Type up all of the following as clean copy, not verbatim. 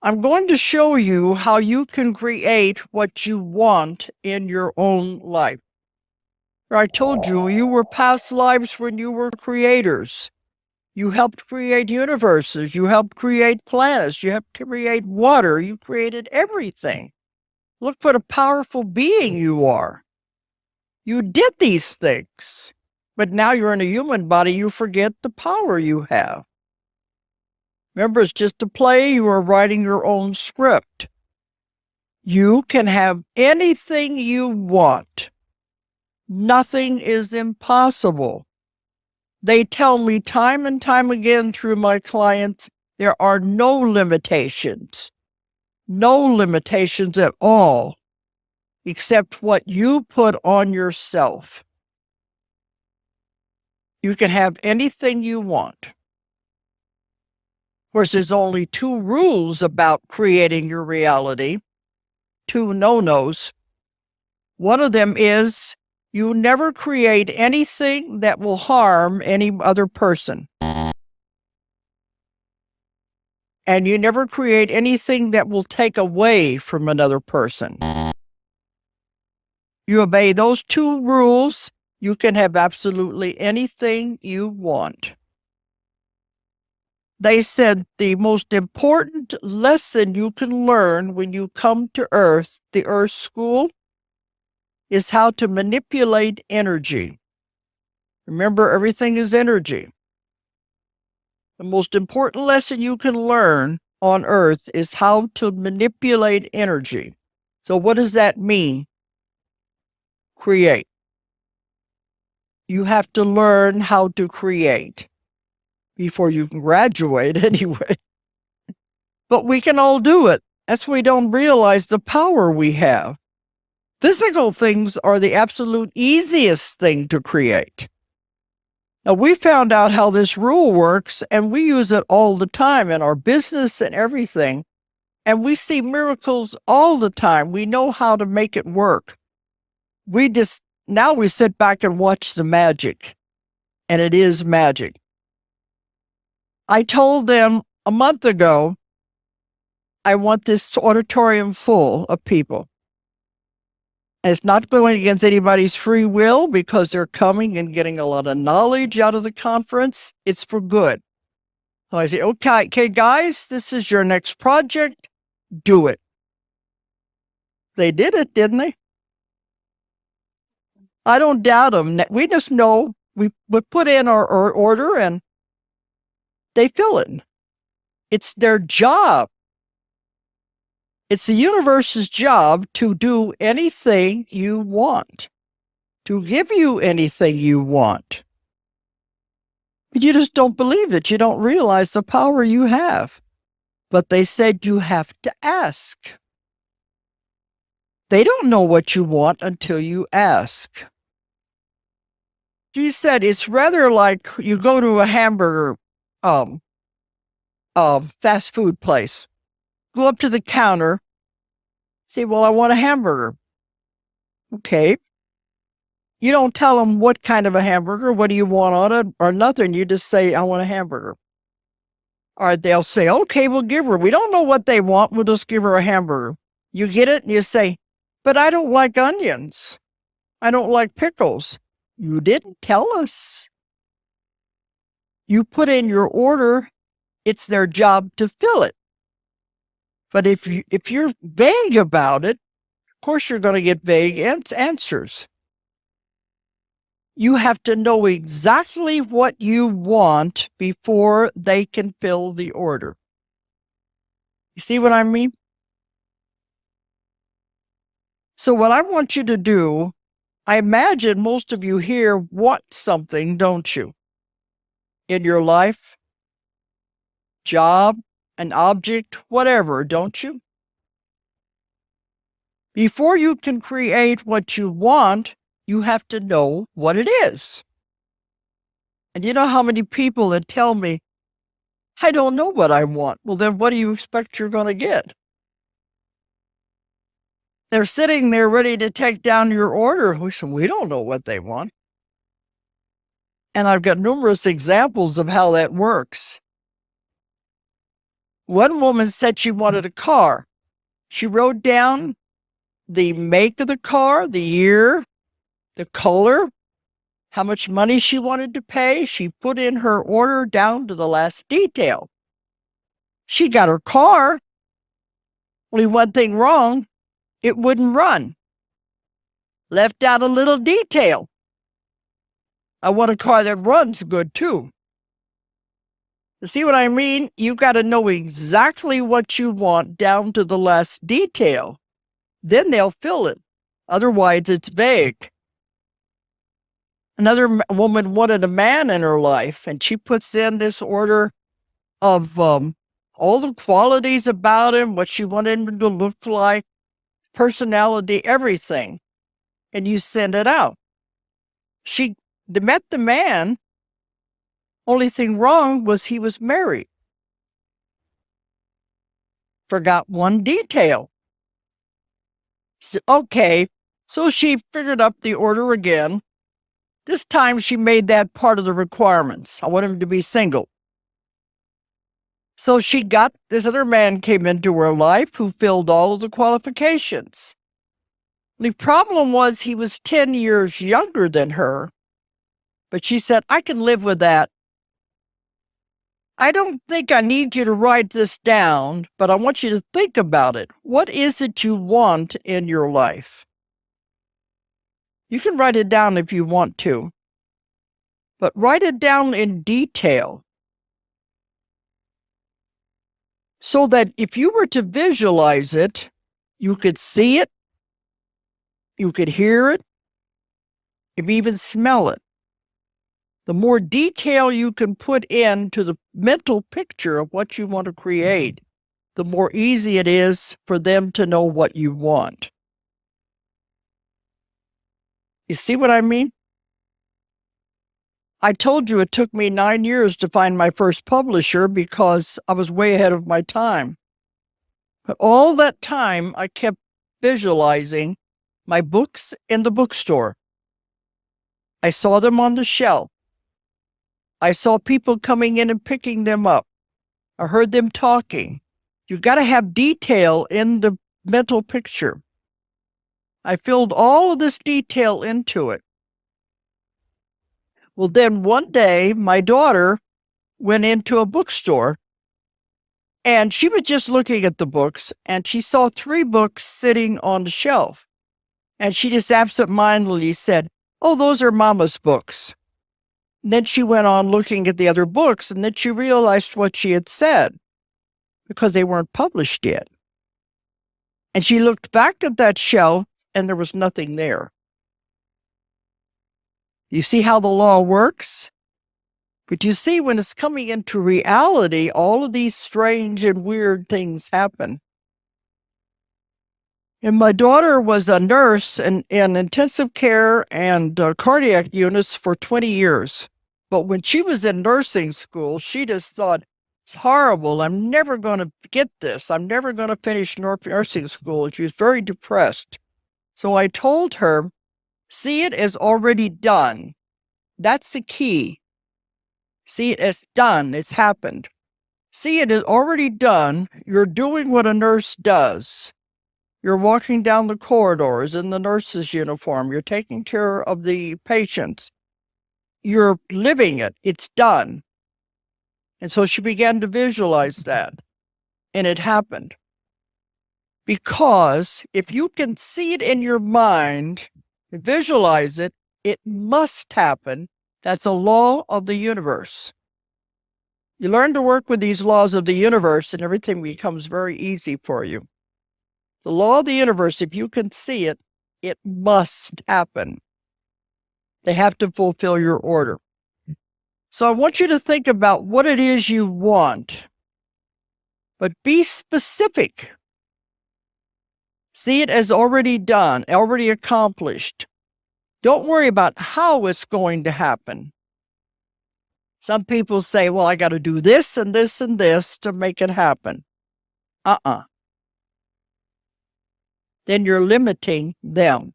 I'm going to show you how you can create what you want in your own life. I told you, you were past lives when you were creators. You helped create universes. You helped create planets. You helped create water. You created everything. Look what a powerful being you are. You did these things, but now you're in a human body. You forget the power you have. Remember, it's just a play. You are writing your own script. You can have anything you want. Nothing is impossible. They tell me time and time again through my clients, there are no limitations at all, except what you put on yourself. You can have anything you want. Of course, there's only two rules about creating your reality, two no-nos. One of them is you never create anything that will harm any other person. And you never create anything that will take away from another person. You obey those two rules, you can have absolutely anything you want. They said the most important lesson you can learn when you come to Earth, the Earth School, is how to manipulate energy. Remember, everything is energy. The most important lesson you can learn on Earth is how to manipulate energy. So what does that mean? Create. You have to learn how to create before you can graduate anyway. But we can all do it. That's why we don't realize the power we have. Physical things are the absolute easiest thing to create. Now, we found out how this rule works, and we use it all the time in our business and everything. And we see miracles all the time. We know how to make it work. Now we sit back and watch the magic, and it is magic. I told them a month ago, I want this auditorium full of people. And it's not going against anybody's free will because they're coming and getting a lot of knowledge out of the conference. It's for good. So I say, okay, guys, this is your next project. Do it. They did it, didn't they? I don't doubt them. We just know we put in our order and they fill it. It's their job. It's the universe's job to do anything you want, to give you anything you want. But you just don't believe it. You don't realize the power you have. But they said you have to ask. They don't know what you want until you ask. She said it's rather like you go to a hamburger fast food place. Go up to the counter, say, well, I want a hamburger. Okay. You don't tell them what kind of a hamburger, what do you want on it, or nothing. You just say, I want a hamburger. All right, they'll say, okay, we'll give her. We don't know what they want. We'll just give her a hamburger. You get it and you say, but I don't like onions. I don't like pickles. You didn't tell us. You put in your order. It's their job to fill it. But if you're vague about it, of course you're going to get vague answers. You have to know exactly what you want before they can fill the order. You see what I mean? So what I want you to do, I imagine most of you here want something, don't you? In your life, job, an object, whatever, don't you? Before you can create what you want, you have to know what it is. And you know how many people that tell me, I don't know what I want. Well, then what do you expect you're going to get? They're sitting there ready to take down your order. We don't know what they want. And I've got numerous examples of how that works. One woman said she wanted a car. She wrote down the make of the car, the year, the color, how much money she wanted to pay. She put in her order down to the last detail. She got her car. Only one thing wrong, it wouldn't run. Left out a little detail. I want a car that runs good too. You see what I mean? You got to know exactly what you want down to the last detail. Then they'll fill it. Otherwise, it's vague. Another woman wanted a man in her life, and she puts in this order of all the qualities about him, what she wanted him to look like, personality, everything. And you send it out. She met the man. Only thing wrong was he was married. Forgot one detail. She said, okay, so she figured up the order again. This time she made that part of the requirements. I want him to be single. So she got this other man came into her life who filled all of the qualifications. The problem was he was 10 years younger than her, but she said, I can live with that. I don't think I need you to write this down, but I want you to think about it. What is it you want in your life? You can write it down if you want to, but write it down in detail so that if you were to visualize it, you could see it, you could hear it, you could even smell it. The more detail you can put into the mental picture of what you want to create, the more easy it is for them to know what you want. You see what I mean? I told you it took me 9 years to find my first publisher because I was way ahead of my time. But all that time, I kept visualizing my books in the bookstore. I saw them on the shelf. I saw people coming in and picking them up. I heard them talking. You've got to have detail in the mental picture. I filled all of this detail into it. Well, then one day, my daughter went into a bookstore, and she was just looking at the books, and she saw 3 books sitting on the shelf. And she just absentmindedly said, oh, those are Mama's books. And then she went on looking at the other books, and then she realized what she had said because they weren't published yet. And she looked back at that shelf, and there was nothing there. You see how the law works? But you see, when it's coming into reality, all of these strange and weird things happen. And my daughter was a nurse in intensive care and cardiac units for 20 years. But when she was in nursing school, she just thought, it's horrible. I'm never going to get this. I'm never going to finish nursing school. And she was very depressed. So I told her, see it as already done. That's the key. See it as done. It's happened. See it as already done. You're doing what a nurse does. You're walking down the corridors in the nurse's uniform. You're taking care of the patients. You're living it. It's done. And so she began to visualize that. And it happened. Because if you can see it in your mind, visualize it, it must happen. That's a law of the universe. You learn to work with these laws of the universe, and everything becomes very easy for you. The law of the universe, if you can see it, it must happen. They have to fulfill your order. So I want you to think about what it is you want, but be specific. See it as already done, already accomplished. Don't worry about how it's going to happen. Some people say, well, I got to do this and this and this to make it happen. Then you're limiting them.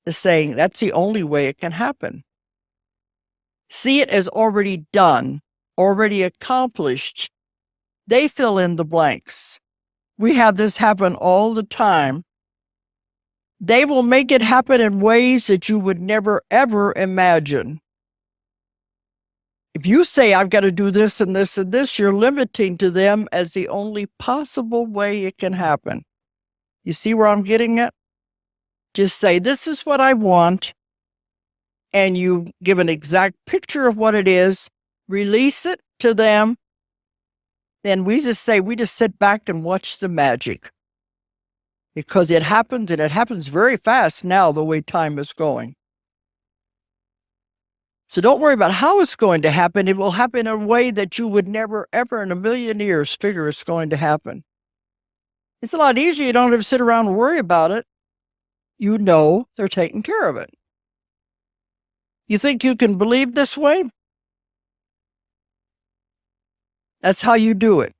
To saying that's the only way it can happen. See it as already done, already accomplished. They fill in the blanks. We have this happen all the time. They will make it happen in ways that you would never, ever imagine. If you say, I've got to do this and this and this, you're limiting to them as the only possible way it can happen. You see where I'm getting at? Just say, this is what I want, and you give an exact picture of what it is, release it to them, then we just sit back and watch the magic. Because it happens, and it happens very fast now, the way time is going. So don't worry about how it's going to happen. It will happen in a way that you would never, ever in a million years figure it's going to happen. It's a lot easier. You don't have to sit around and worry about it. You know they're taking care of it. You think you can believe this way? That's how you do it.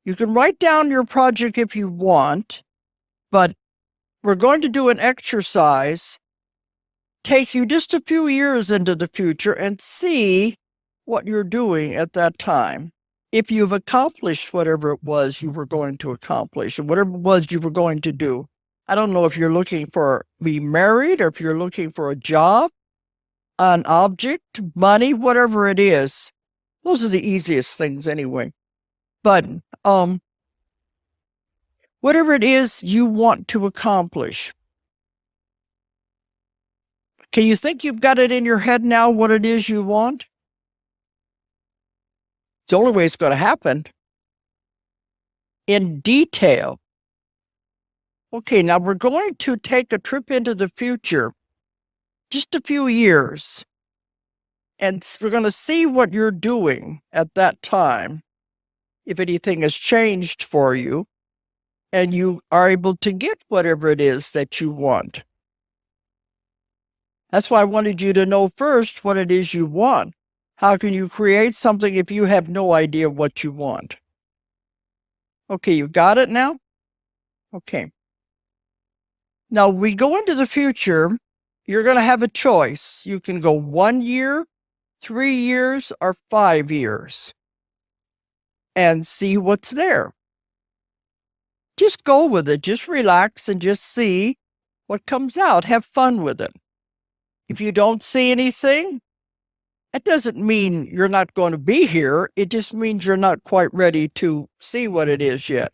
You can write down your project if you want, but we're going to do an exercise, take you just a few years into the future and see what you're doing at that time. If you've accomplished whatever it was you were going to accomplish, or whatever it was you were going to do. I don't know if you're looking for be married, or if you're looking for a job, an object, money, whatever it is. Those are the easiest things anyway. But whatever it is you want to accomplish. Can you think you've got it in your head now what it is you want? It's the only way it's going to happen. In detail. Okay, now we're going to take a trip into the future, just a few years, and we're going to see what you're doing at that time, if anything has changed for you, and you are able to get whatever it is that you want. That's why I wanted you to know first what it is you want. How can you create something if you have no idea what you want? Okay, you got it now? Okay. Now, we go into the future, you're going to have a choice. You can go 1 year, 3 years, or 5 years and see what's there. Just go with it. Just relax and just see what comes out. Have fun with it. If you don't see anything, that doesn't mean you're not going to be here. It just means you're not quite ready to see what it is yet.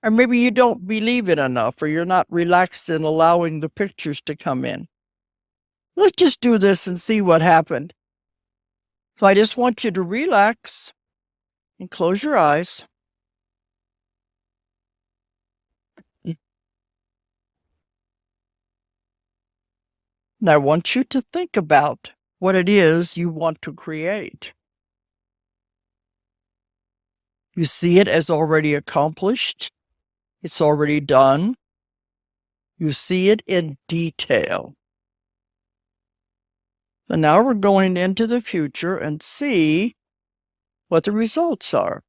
Or maybe you don't believe it enough, or you're not relaxed in allowing the pictures to come in. Let's just do this and see what happened. So I just want you to relax and close your eyes. And I want you to think about what it is you want to create. You see it as already accomplished. It's already done. You see it in detail. So now we're going into the future and see what the results are.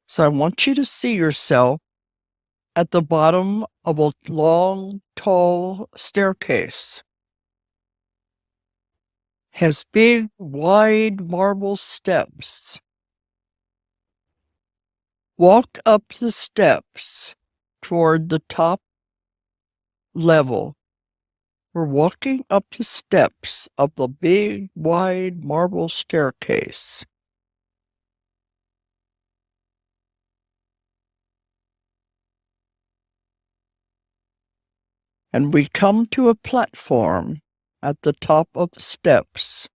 So I want you to see yourself at the bottom of a long, tall staircase. Has big, wide marble steps. Walk up the steps toward the top level. We're walking up the steps of the big, wide marble staircase. And we come to a platform at the top of the steps.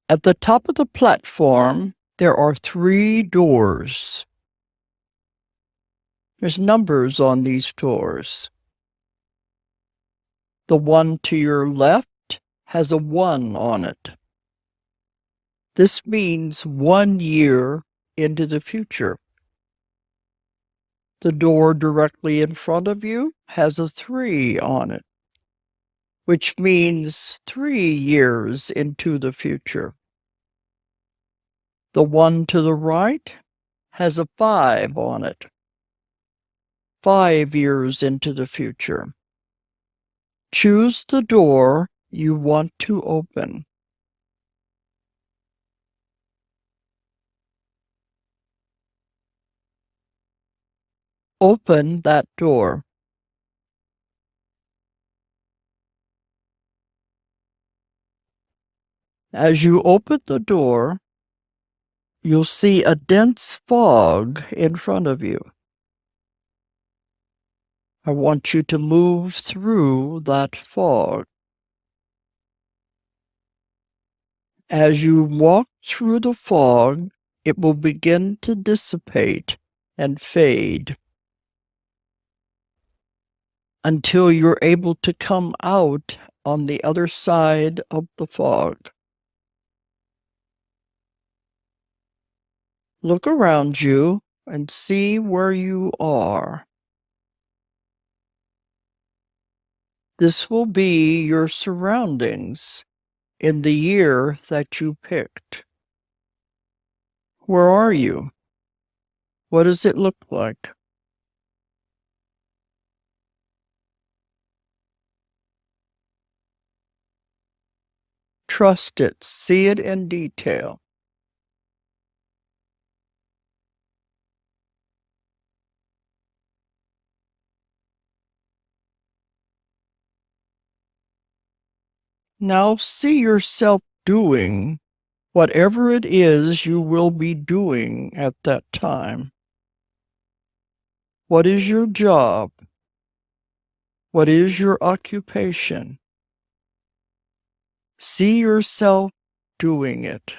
At the top of the platform, there are 3 doors. There's numbers on these doors. The one to your left has a 1 on it. This means 1 year into the future. The door directly in front of you has a 3 on it, which means 3 years into the future. The one to the right has a 5 on it, 5 years into the future. Choose the door you want to open. Open that door. As you open the door, you'll see a dense fog in front of you. I want you to move through that fog. As you walk through the fog, it will begin to dissipate and fade until you're able to come out on the other side of the fog. Look around you and see where you are. This will be your surroundings in the year that you picked. Where are you? What does it look like? Trust it. See it in detail. Now see yourself doing whatever it is you will be doing at that time. What is your job? What is your occupation? See yourself doing it.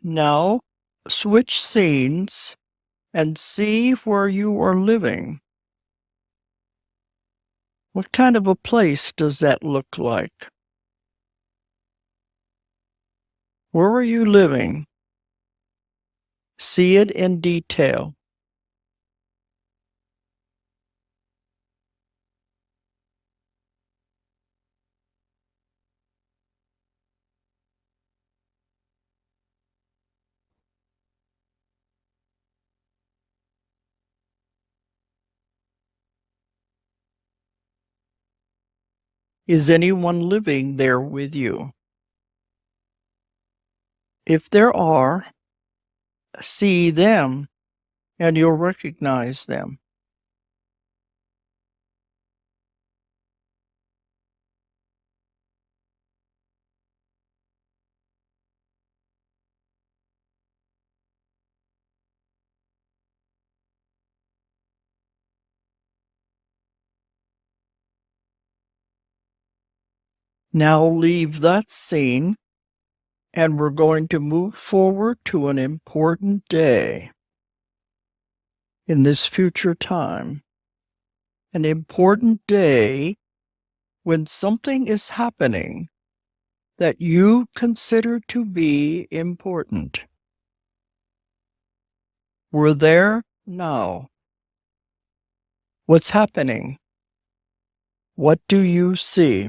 Now, switch scenes and see where you are living. What kind of a place does that look like? Where are you living? See it in detail. Is anyone living there with you? If there are, see them and you'll recognize them. Now leave that scene and we're going to move forward to an important day in this future time. An important day when something is happening that you consider to be important. We're there now. What's happening? What do you see?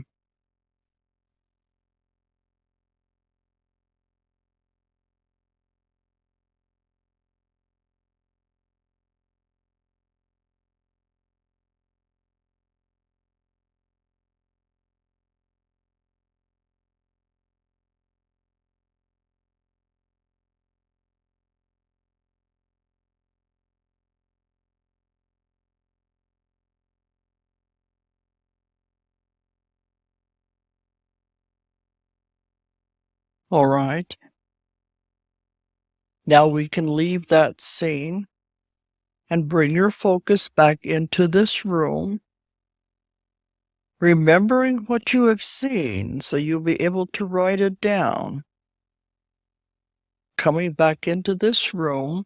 All right. Now we can leave that scene and bring your focus back into this room, remembering what you have seen so you'll be able to write it down. Coming back into this room,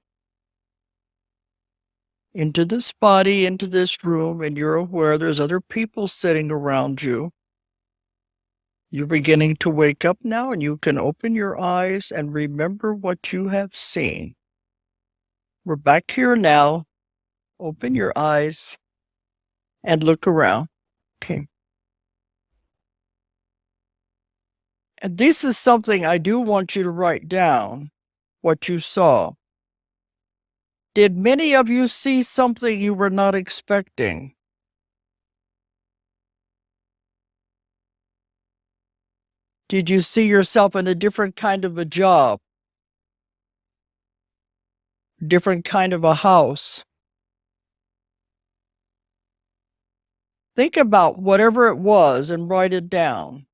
into this body, into this room, and you're aware there's other people sitting around you. You're beginning to wake up now, and you can open your eyes and remember what you have seen. We're back here now. Open your eyes. and look around. Okay. And this is something I do want you to write down, what you saw. Did many of you see something you were not expecting? Did you see yourself in a different kind of a job? Different kind of a house? Think about whatever it was and write it down.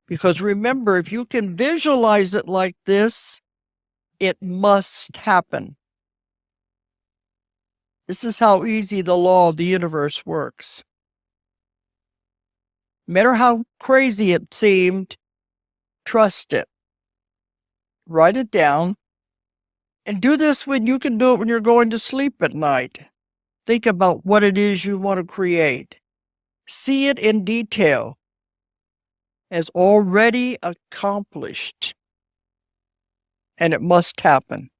Because remember, if you can visualize it like this, it must happen. This is how easy the law of the universe works. No matter how crazy it seemed, trust it. Write it down. And do this when you can do it when you're going to sleep at night. Think about what it is you want to create. See it in detail as already accomplished. And it must happen.